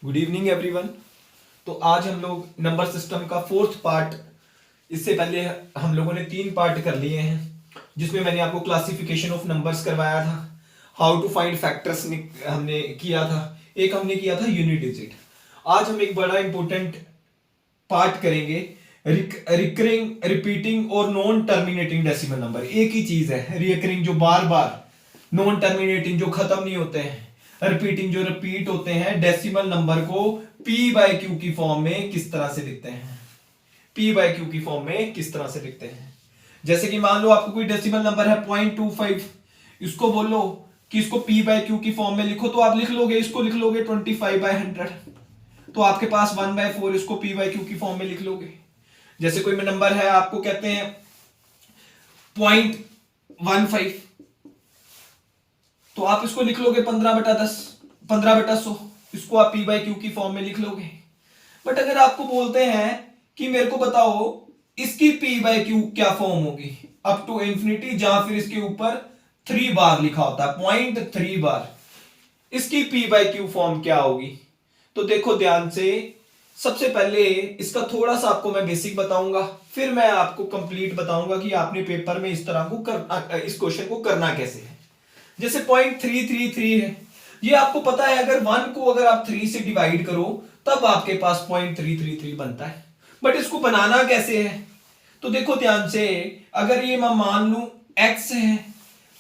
Good evening everyone. तो आज हम लोग नंबर सिस्टम का फोर्थ पार्ट, इससे पहले हम लोगों ने 3 पार्ट कर लिए हैं जिसमें मैंने आपको क्लासिफिकेशन ऑफ नंबर्स करवाया था, हाउ टू फाइंड फैक्टर्स हमने किया था, एक हमने किया था यूनिट डिजिट। आज हम एक बड़ा इंपॉर्टेंट पार्ट करेंगे, रिकरिंग रिपीटिंग और नॉन टर्मिनेटिंग डेसिमल नंबर। एक ही चीज है, रिकरिंग जो बार बार, नॉन टर्मिनेटिंग जो खत्म नहीं होते हैं, रिपीटिंग जो रिपीट होते हैं। डेसिमल नंबर को पी बाय क्यू की फॉर्म में किस तरह से लिखते हैं, पी बाय क्यू की फॉर्म में किस तरह से लिखते हैं। जैसे कि मान लो आपको कोई डेसिमल नंबर है 0.25, इसको बोलो कि इसको पी बाय क्यू की फॉर्म में लिखो, तो आप लिख लोगे, इसको लिख लोगे 25/100, तो आपके पास 1/4 इसको पी बाय क्यू की फॉर्म में लिख लोगे। जैसे कोई नंबर है, आपको कहते हैं 0.15, तो आप इसको लिख लोगे 15/10, 15/100, इसको आप पी बाय क्यू की फॉर्म में लिख लोगे। बट अगर आपको बोलते हैं कि मेरे को बताओ इसकी पी बाय क्यू क्या फॉर्म होगी, अप टू इंफिनिटी, जहां फिर इसके ऊपर 3 बार लिखा होता है, 0.3 बार, इसकी पी बाय क्यू फॉर्म क्या होगी। तो देखो ध्यान से, सबसे पहले इसका थोड़ा सा आपको मैं बेसिक बताऊंगा, फिर मैं आपको कंप्लीट बताऊंगा कि आपने पेपर में इस तरह को इस क्वेश्चन को करना कैसे है। जैसे 0.333 है, ये आपको पता है, अगर 1 को अगर आप 3 से डिवाइड करो तब आपके पास 0.333 बनता है। बट इसको बनाना कैसे है, तो देखो ध्यान से, अगर ये मैं मान लू x है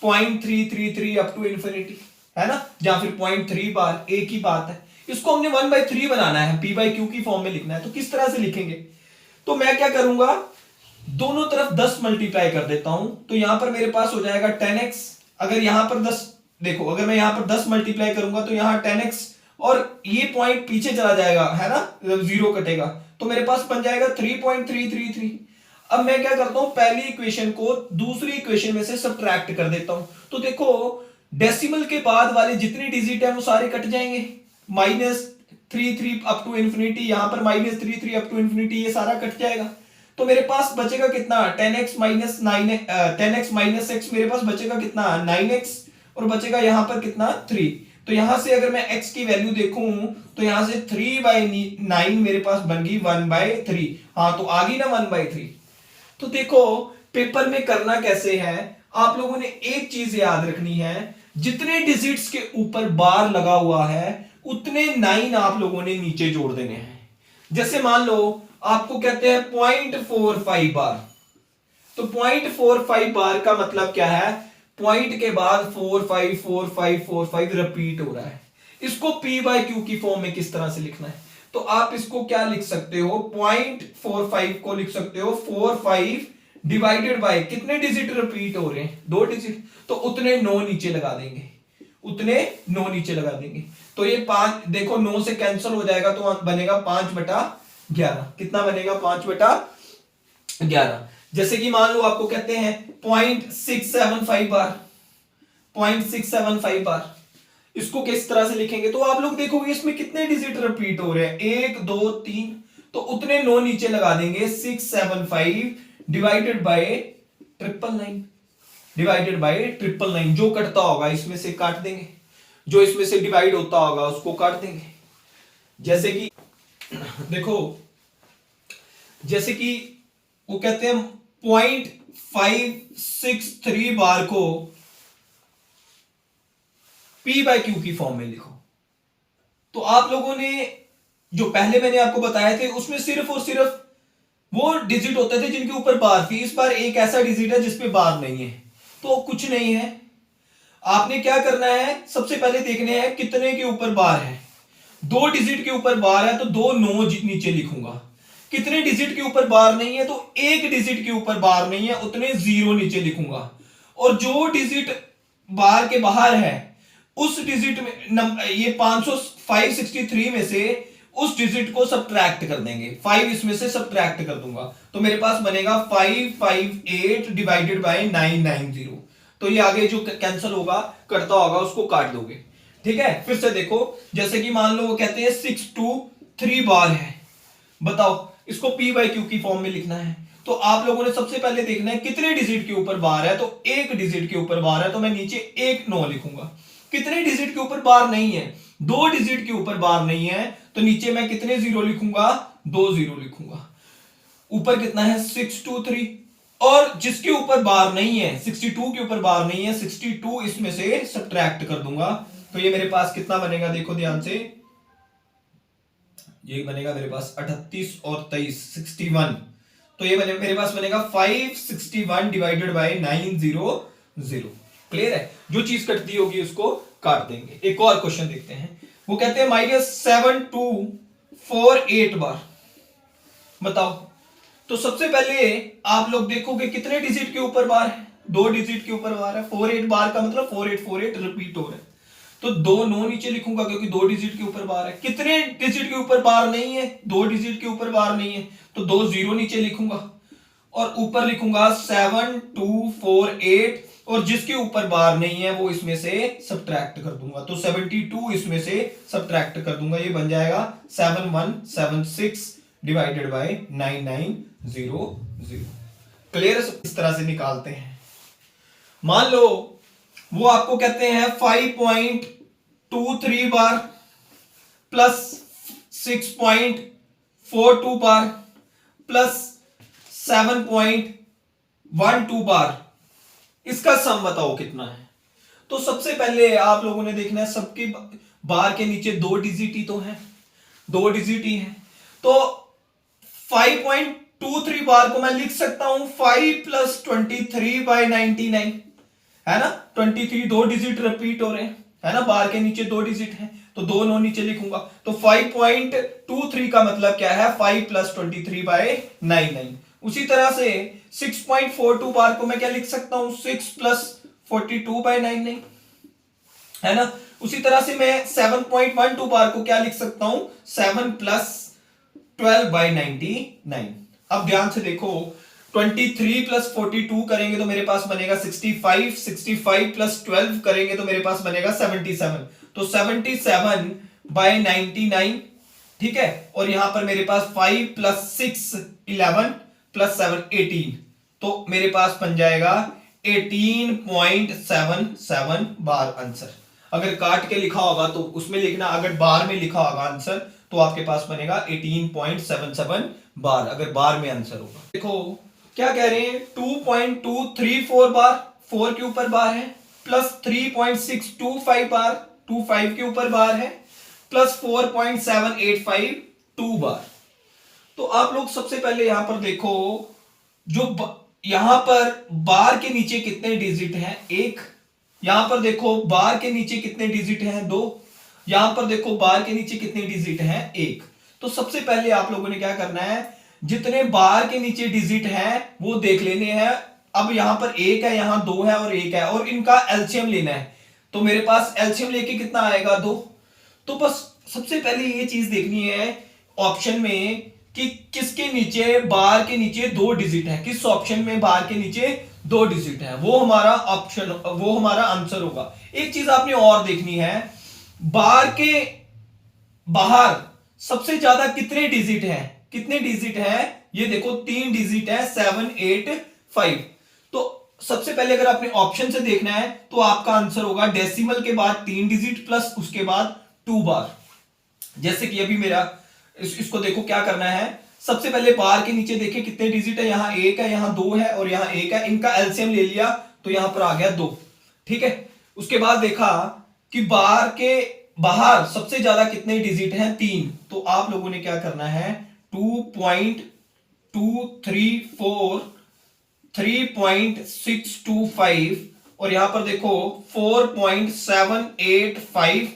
0.333 अप टू इंफिनिटी, है ना, या फिर 0.3 बार, एक ही बात है। इसको हमने 1/3 बनाना है, पी बाय क्यू की फॉर्म में लिखना है, तो किस तरह से लिखेंगे। तो मैं क्या करूंगा, दोनों तरफ 10 मल्टीप्लाई कर देता हूं, तो यहां पर मेरे पास हो जाएगा 10x। अगर यहां पर 10, देखो अगर मैं यहां पर 10 मल्टीप्लाई करूंगा तो यहां 10x, और ये पॉइंट पीछे चला जाएगा, है ना, जीरो कटेगा, तो मेरे पास बन जाएगा 3.333। अब मैं क्या करता हूं, पहली इक्वेशन को दूसरी इक्वेशन में से सब्ट्रैक्ट कर देता हूं, तो देखो डेसिमल के बाद वाले जितने डिजिट है वो सारे कट जाएंगे, -33 अप टू इंफिनिटी, यहां पर -33 अप टू इंफिनिटी, ये सारा कट जाएगा। तो मेरे पास बचेगा कितना, 10x minus 9, 10x minus x, मेरे पास बचेगा कितना 9x, और बचेगा यहां पर कितना 3। तो यहां से अगर मैं x की वैल्यू देखूं तो यहां से 3/9 मेरे पास बन गई 1/3, हाँ तो आ गई ना 1/3। तो देखो पेपर में करना कैसे है, आप लोगों ने एक चीज याद रखनी है, जितने डिजिट्स के ऊपर बार लगा हुआ है उतने 9 आप लोगों ने नीचे जोड़ देने हैं। जैसे मान लो आपको कहते हैं 0.45 बार, तो 0.45 बार का मतलब क्या है, पॉइंट के बाद 454545 रिपीट हो रहा है। इसको पी बाय क्यू की फॉर्म में किस तरह से लिखना है, तो आप इसको क्या लिख सकते हो, 0.45 को लिख सकते हो 45 डिवाइडेड बाय, कितने डिजिट रिपीट हो रहे हैं, 2 डिजिट, तो उतने 9 नीचे लगा देंगे, उतने 9 नीचे लगा देंगे। तो ये 5, देखो 9 से कैंसिल हो जाएगा तो बनेगा 5/11, कितना बनेगा 5/11। जैसे कि मान लो आपको कहते हैं 0.675 बार, 0.675 बार, इसको किस तरह से लिखेंगे, तो आप लोग देखोगे इसमें कितने डिजिट रिपीट हो रहे हैं, 1 2 3, तो उतने 9 नीचे लगा देंगे, 675 डिवाइडेड बाय 999, डिवाइडेड बाय 999, जो कटता होगा इसमें से काट देंगे, जो इसमें से डिवाइड होता होगा उसको काट देंगे। जैसे कि देखो, जैसे कि वो कहते हैं 0.563 बार को पी बाय क्यू की फॉर्म में लिखो। तो आप लोगों ने जो पहले मैंने आपको बताया थे उसमें सिर्फ और सिर्फ वो डिजिट होते थे जिनके ऊपर बार थी, इस बार एक ऐसा डिजिट है जिसपे बार नहीं है, तो कुछ नहीं है। आपने क्या करना है, सबसे पहले देखने हैं कितने के ऊपर बार है, 2 डिजिट के ऊपर बार है तो 2 9 नीचे लिखूंगा, कितने डिजिट के ऊपर बार नहीं है, तो 1 डिजिट के ऊपर बार नहीं है, उतने 0 नीचे लिखूंगा, और जो डिजिट बार के बाहर है उस डिजिट में ये 563 में से उस डिजिट को सब्ट्रैक्ट कर देंगे, 5 इसमें से सब्ट्रैक्ट कर दूंगा, तो मेरे पास बनेगा 558 डिवाइडेड बाय 990, तो ये आगे जो कैंसिल होगा, कटता होगा, उसको काट दोगे, ठीक है। फिर से देखो, जैसे कि मान लो वो कहते हैं 623 बार है, बताओ इसको पी बाय क्यू की फॉर्म में लिखना है, तो आप लोगों ने सबसे पहले देखना है कितने डिजिट के ऊपर बार है, तो 1 डिजिट के ऊपर बार है, तो मैं नीचे 1 9 लिखूंगा। कितने डिजिट के ऊपर बार नहीं है, दो डिजिट के ऊपर बार नहीं है तो नीचे मैं कितने जीरो लिखूंगा, 2 जीरो लिखूंगा। ऊपर कितना है 623, और जिसके ऊपर बार नहीं है 62 के ऊपर बार नहीं है, 62 इसमें से सब्ट्रैक्ट कर दूंगा तो ये मेरे पास कितना बनेगा, देखो ध्यान से, ये बनेगा मेरे पास 38 और 23 61, तो ये मेरे पास बनेगा 561 डिवाइडेड बाय 900। क्लियर है, जो चीज कटती होगी उसको काट देंगे। एक और क्वेश्चन देखते हैं, वो कहते हैं -7248 बार। बताओ, तो सबसे पहले आप लोग देखोगे कितने डिजिट के ऊपर बार है, 2 डिजिट के ऊपर बार है। 48 बार का मतलब 4848 रिपीट हो रहा है, तो 2 नो नीचे लिखूंगा क्योंकि 2 डिजिट के ऊपर बार है। कितने डिजिट के ऊपर बार नहीं है, 2 डिजिट के ऊपर बार नहीं है, तो 2 जीरो नीचे लिखूंगा और ऊपर लिखूंगा 7248, और जिसके ऊपर बार नहीं है वो इसमें से सब्ट्रैक्ट कर दूंगा, तो 72 इसमें से सब्ट्रैक्ट कर दूंगा, ये बन जाएगा 7176 डिवाइडेड बाय 9900। क्लियर, इस तरह से निकालते हैं। मान लो वो आपको कहते हैं 5.23 बार प्लस 6.42 बार प्लस 7.12 बार, इसका सम बताओ कितना है। तो सबसे पहले आप लोगों ने देखना है सबके बार के नीचे 2 डिजिट ही तो है, 2 डिजिट ही है, तो 5.23 बार को मैं लिख सकता हूं 5 + 23/99, है ना। 23 2 डिजिट रिपीट हो रहे हैं, है ना, बार के नीचे 2 डिजिट हैं तो 2 नो नीचे लिखूंगा, तो 5.23 का मतलब क्या है, 5 + 23/99। उसी तरह से 6.42 बार को मैं क्या लिख सकता हूं, 6 + 42/99, है ना। उसी तरह से मैं 7.12 बार को क्या लिख सकता हूं, 7 + 12/99। अब ध्यान से देखो, 23 + 42 करेंगे तो मेरे पास बनेगा 65, 65 + 12 करेंगे तो मेरे पास बनेगा 77, तो 77/99, ठीक है। और यहां पर मेरे पास 5 + 6 11 + 7 18, तो मेरे पास बन जाएगा 18.77 बार आंसर। अगर काट के लिखा होगा तो उसमें लिखना, अगर बार में लिखा होगा आंसर तो आपके पास बनेगा 18.77 बार, अगर बार में आंसर होगा। देखो क्या कह रहे हैं, 2.234 बार 4 के ऊपर बार है, प्लस 3.625 बार 25 के ऊपर बार है, प्लस 4.785 2 बार। तो आप लोग सबसे पहले यहां पर देखो, जो यहां पर बार के नीचे कितने डिजिट हैं, 1। यहां पर देखो बार के नीचे कितने डिजिट हैं, 2। यहां पर देखो बार के नीचे कितने डिजिट हैं, 1। तो सबसे पहले आप लोगों ने क्या करना है, जितने बार के नीचे डिजिट हैं वो देख लेने हैं। अब यहां पर 1 है, यहां 2 है और 1 है, और इनका एलसीएम लेना है, तो मेरे पास एलसीएम लेके कितना आएगा, 2। तो बस सबसे पहले ये चीज देखनी है ऑप्शन में कि किसके नीचे, बार के नीचे 2 डिजिट है, किस ऑप्शन में बार के नीचे 2 डिजिट है, वो हमारा ऑप्शन, वो हमारा आंसर होगा। एक चीज आपने और देखनी है, बार के बाहर सबसे ज्यादा कितने डिजिट हैं, कितने डिजिट हैं, ये देखो 3 डिजिट है, 7 8 5। तो सबसे पहले अगर आपने ऑप्शन से देखना है तो आपका आंसर होगा डेसिमल के बाद 3 डिजिट प्लस उसके बाद 2 बार। जैसे कि अभी मेरा इसको देखो क्या करना है, सबसे पहले बार के नीचे देखे कितने डिजिट है, यहां 1 है, यहां 2 है और यहां 1 है, इनका एलसीएम ले लिया तो यहां पर आ गया 2, ठीक है। उसके बाद देखा कि बार के बाहर सबसे ज्यादा कितने डिजिट हैं, 3। तो आप लोगों ने क्या करना है, 2.234 3.625 और यहां पर देखो 4.785।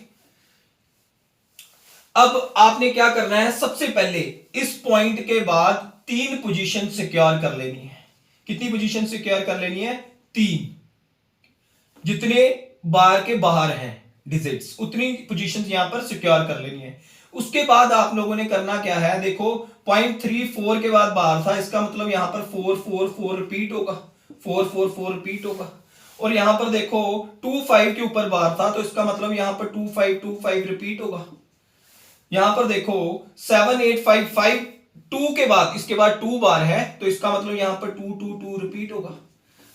अब आपने क्या करना है, सबसे पहले इस पॉइंट के बाद 3 पोजीशन सिक्योर कर लेनी है। कितनी पोजीशन सिक्योर कर लेनी है, 3। जितने बार के बाहर हैं डिजिट्स उतनी पोजीशन यहां पर सिक्योर कर लेनी है। उसके बाद आप लोगों ने करना क्या है, देखो 0.34 के बाद बाहर था, इसका मतलब यहां पर 444 रिपीट होगा, 444 रिपीट होगा। और यहां पर देखो 25 के ऊपर बार था तो इसका मतलब यहां पर 2525 रिपीट होगा। यहां पर देखो 7855 2 के बाद, इसके बाद 2 बार है तो इसका मतलब यहां पर 222 रिपीट होगा।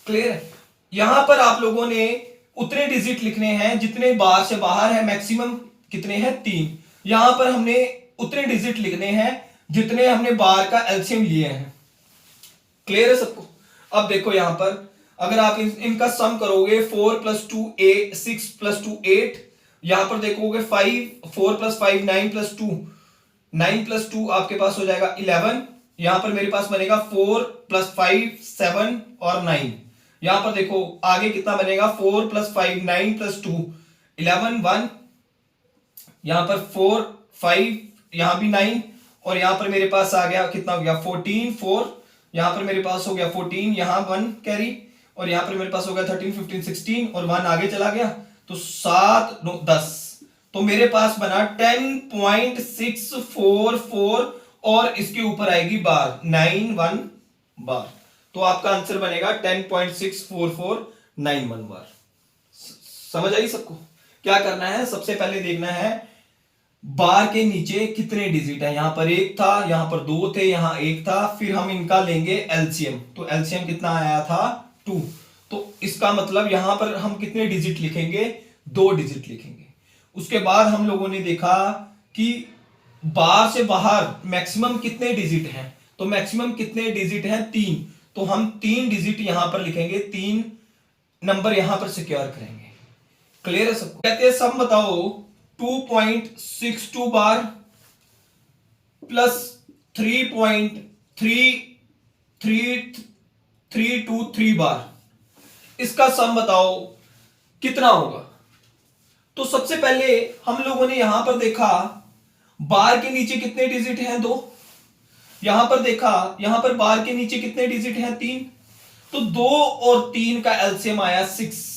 क्लियर है। यहां पर आप लोगों ने उतने डिजिट लिखने हैं जितने बार से बाहर है, मैक्सिमम कितने हैं 3। यहां पर हमने उतने डिजिट लिखने हैं जितने हमने बार का एलसीएम लिए हैं। क्लियर है सबको? अब देखो यहां पर अगर आप इनका सम करोगे 4 + 2 8, 6 + 2 8, यहां पर देखोगे 5, 4 + 5 9 + 2, 9 + 2 आपके पास हो जाएगा 11। यहां पर मेरे पास बनेगा 4 + 5 7 और 9। यहां पर देखो आगे कितना बनेगा 4 + 5 9 + 2 11 1। यहां पर 4 5, यहां भी 9, और यहां पर मेरे पास आ गया कितना हो गया 14 4। यहां पर मेरे पास हो गया 14, यहां 1 कैरी, और यहां पर मेरे पास हो गया 13 15 16, और 1 आगे चला गया तो 7 9 10। तो मेरे पास बना 10.644 और इसके ऊपर आएगी बार 91 बार। तो आपका आंसर बनेगा 10.64491 बार। समझ आई सबको? क्या करना है, सबसे पहले देखना है बार के नीचे कितने डिजिट है। यहां पर 1 था, यहां पर 2 थे, यहां 1 था, फिर हम इनका लेंगे एलसीएम। तो एलसीएम कितना आया था 2। तो इसका मतलब यहां पर हम कितने डिजिट लिखेंगे 2 डिजिट लिखेंगे। उसके बाद हम लोगों ने देखा कि बार से बाहर मैक्सिमम कितने डिजिट हैं। तो मैक्सिमम कितने डिजिट हैं 3। तो हम 3 डिजिट यहां पर लिखेंगे, 3 नंबर यहां पर सिक्योर करेंगे। क्लियर है सबको? कहते हैं सम बताओ 2.62 बार प्लस 3.3323 बार, इसका सम बताओ कितना होगा। तो सबसे पहले हम लोगों ने यहां पर देखा बार के नीचे कितने डिजिट हैं 2। यहां पर देखा यहां पर बार के नीचे कितने डिजिट हैं 3। तो 2 और 3 का एलसीएम आया 6।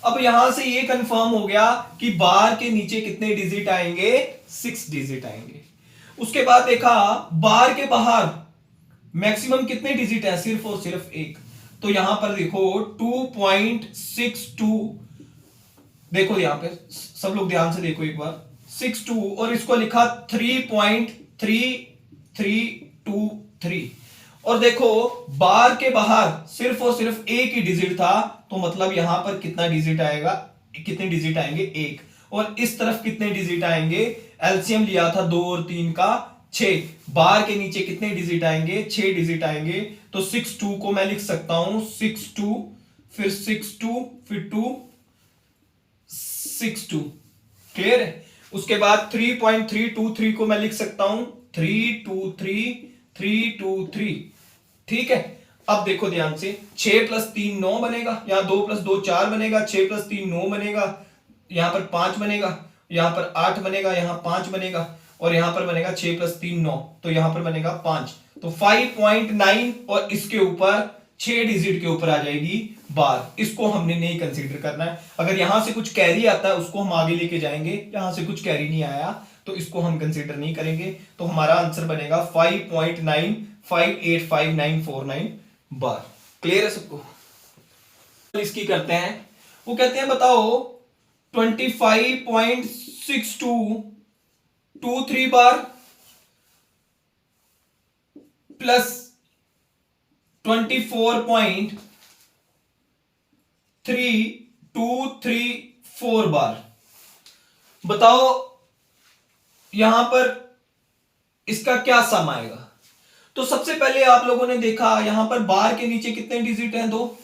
अब यहां से ये कंफर्म हो गया कि बार के नीचे कितने डिजिट आएंगे 6 डिजिट आएंगे। उसके बाद देखा बार के बाहर मैक्सिमम कितने डिजिट है, सिर्फ और सिर्फ 1। तो यहां पर देखो 2.62, देखो यहां पे सब लोग ध्यान से देखो एक बार 62, और इसको लिखा 3.3323, और देखो बार के बाहर सिर्फ और सिर्फ एक ही डिजिट था। तो मतलब यहां पर कितना डिजिट आएगा, कितने डिजिट आएंगे 1। और इस तरफ कितने डिजिट आएंगे, एलसीएम लिया था 2 और 3 का 6। बार के नीचे कितने डिजिट आएंगे 6 डिजिट आएंगे। तो 62 को मैं लिख सकता हूं 62, फिर 62, फिर 2 62। क्लियर है? उसके बाद 3.323 को मैं लिख सकता हूं 323 ठीक है। अब देखो ध्यान से 6 + 3 9 बनेगा, यहां 2 + 2 4 बनेगा, 6 + 3 9 बनेगा, यहां पर 5 बनेगा, यहां पर 8 बनेगा, यहां 5 बनेगा, और यहां पर बनेगा 6 + 3 9, तो यहां पर बनेगा 5। तो 5.9 और इसके ऊपर 6 डिजिट के ऊपर आ जाएगी बार। इसको हमने नहीं कंसीडर करना है। अगर यहां से कुछ कैरी आता है उसको हम आगे लेके जाएंगे, यहां से कुछ कैरी नहीं आया तो इसको हम कंसीडर नहीं करेंगे। तो हमारा आंसर बनेगा 5.9585949 बार। क्लियर है सबको? इसकी करते हैं, वो कहते हैं बताओ 25.6223 बार प्लस 24.3234 बार। बताओ यहां पर इसका क्या सम आएगा। तो सबसे पहले आप लोगों ने देखा यहां पर बार के नीचे कितने डिजिट हैं 2।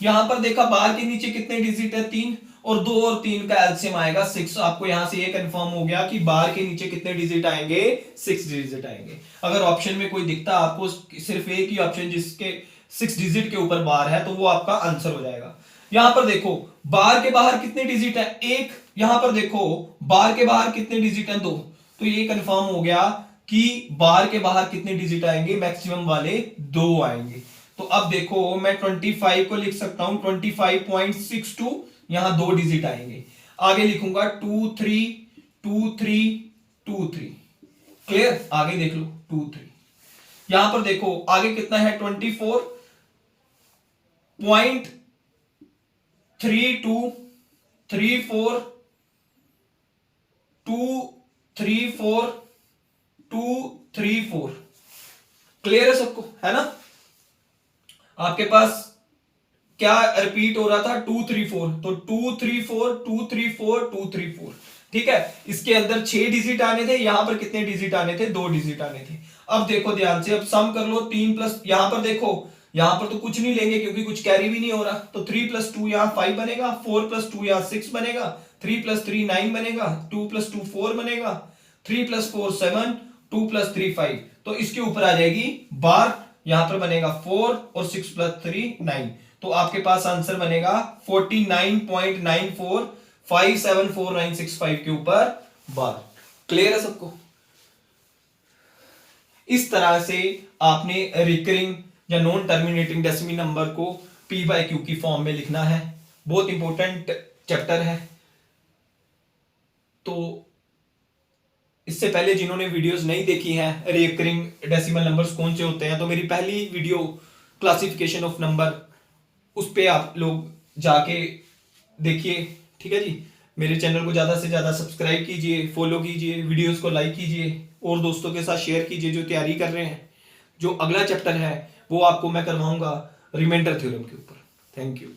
यहां पर देखा बार के नीचे कितने डिजिट है 3, और 2 और 3 का एलसीएम आएगा 6। आपको यहां से ये कंफर्म हो गया कि बार के नीचे कितने डिजिट आएंगे 6 डिजिट आएंगे। अगर ऑप्शन में कोई दिखता आपको सिर्फ एक ही ऑप्शन जिसके 6 डिजिट के ऊपर बार है तो वो आपका आंसर हो जाएगा। यहां पर देखो बार के बाहर कितने डिजिट है 1, यहां पर देखो बार के बाहर कितने डिजिट है 2। तो ये कंफर्म हो गया कि बार के बाहर कितने डिजिट आएंगे, मैक्सिमम वाले 2 आएंगे। तो अब देखो मैं 25 को लिख सकता हूं 25.62, यहां 2 डिजिट आएंगे। आगे लिखूंगा 232323। क्लियर? आगे देख लो 23। यहां पर देखो आगे कितना है 24.3234 क्लियर है सबको, है ना? आपके पास क्या रिपीट हो रहा था 234, तो 234 234 234 ठीक है, इसके अंदर 6 डिजिट आने थे, यहां पर कितने डिजिट आने थे, 2 डिजिट आने थे। अब देखो ध्यान से, अब सम कर लो, 3 प्लस, यहां पर देखो, यहां पर तो कुछ नहीं लेंगे क्योंकि कुछ कैरी भी नहीं हो रहा, तो 3 प्लस 2 यहां 5 बनेगा, 4 प्लस 2 यहां 6 बनेगा, 3 प्लस 3 9 बनेगा, 2 प्लस 2 4 बनेगा, 3 प्लस 4 7, 2 प्लस 3 5, तो इसके ऊपर आ जाएगी बार, यहां पर बनेगा 4 और 6 प्लस 3 9, तो आपके पास आंसर बनेगा 49.94574965 के ऊपर बार। क्लियर है सबको? इस तरह से आपने रिकरिंग या नॉन टर्मिनेटिंग डेसिमल नंबर को पी बाय क्यू की फॉर्म में लिखना है। बहुत इंपॉर्टेंट चैप्टर है। तो इससे पहले जिन्होंने वीडियोस नहीं देखी हैं रिकरिंग डेसिमल नंबर्स कौन से होते हैं, तो मेरी पहली वीडियो क्लासिफिकेशन ऑफ नंबर, उस पे आप लोग जाके देखिए। ठीक है जी, मेरे चैनल को ज़्यादा से ज़्यादा सब्सक्राइब कीजिए, फॉलो कीजिए, वीडियोस को लाइक कीजिए और दोस्तों के साथ शेयर कीजिए जो तैयारी कर रहे हैं। जो अगला चैप्टर है वो आपको मैं करवाऊंगा रिमाइंडर थ्योरम के ऊपर। Thank you.